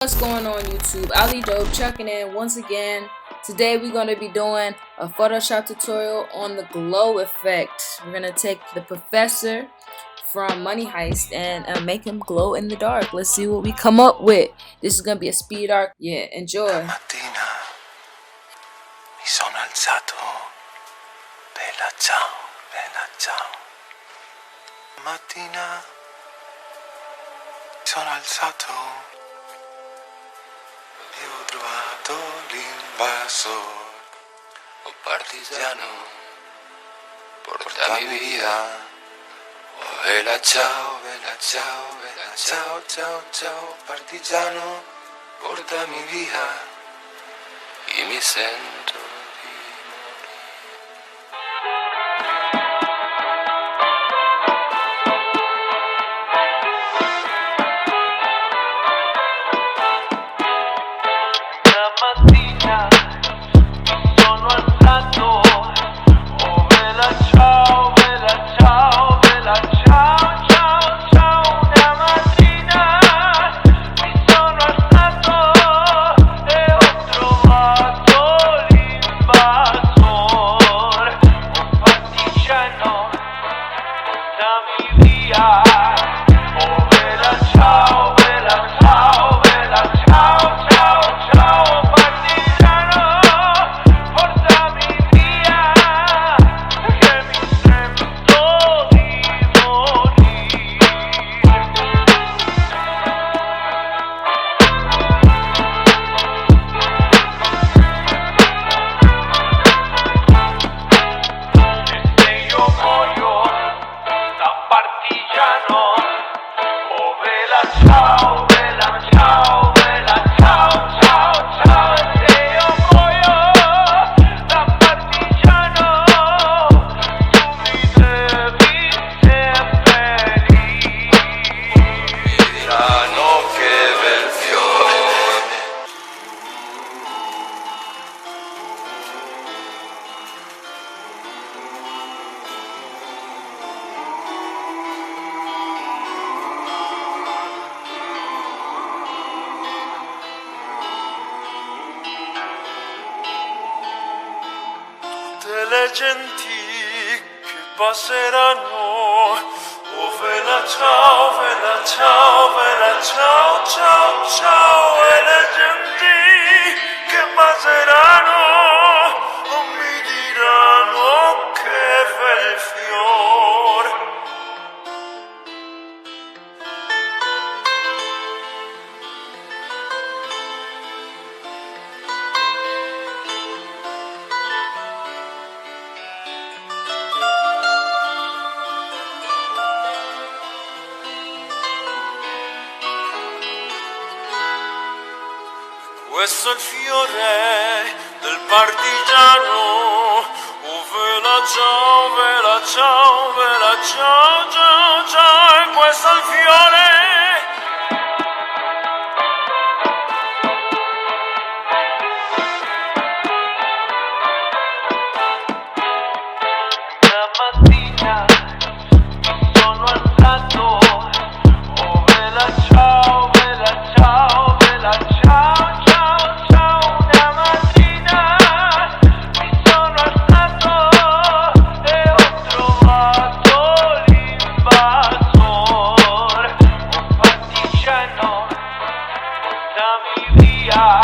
What's going on YouTube? Ali Dope checking in once again. Today we're going to be doing a Photoshop tutorial on the glow effect. We're going to take the professor from Money Heist and make him glow in the dark. Let's see what we come up with. This is going to be a speed arc. Yeah, enjoy. Mattina mi sono alzato, bella ciao, bella ciao. Mattina mi sono alzato e ho trovato l'invasor, un partigiano, portami via. Oh, bella ciao, bella ciao, bella ciao, ciao, ciao, partigiano, portami via, e mi sento di morire. Mattina mi sono alzato, oh bella ciao, bella ciao, bella ciao, ciao, ciao. Una mattina mi sono alzato e ho trovato l'invasor, un partigiano, portami via. Oh bella ciao, bella ciao, bella ciao, ciao, ciao. Ciao, bella ciao, bella ciao, ciao, ciao. E se io muoio da partigiano, tu mi devi seppellire. Mi diranno che bel fiore. Tutte le genti che passeranno, oh bella ciao, bella ciao, bella ciao, ciao, ciao. E le genti che passeranno, oh, mi diranno che bel fior. Questo è il fiore del partigiano, oh bella ciao, bella ciao, bella ciao, ciao, ciao. E questo è il fiore la mattina mi sono alzato, oh bella ciao, bella ciao, bella ciao, ciao, ciao. Una mattina mi sono alzato e ho trovato l'invasor, un partigiano, portami via.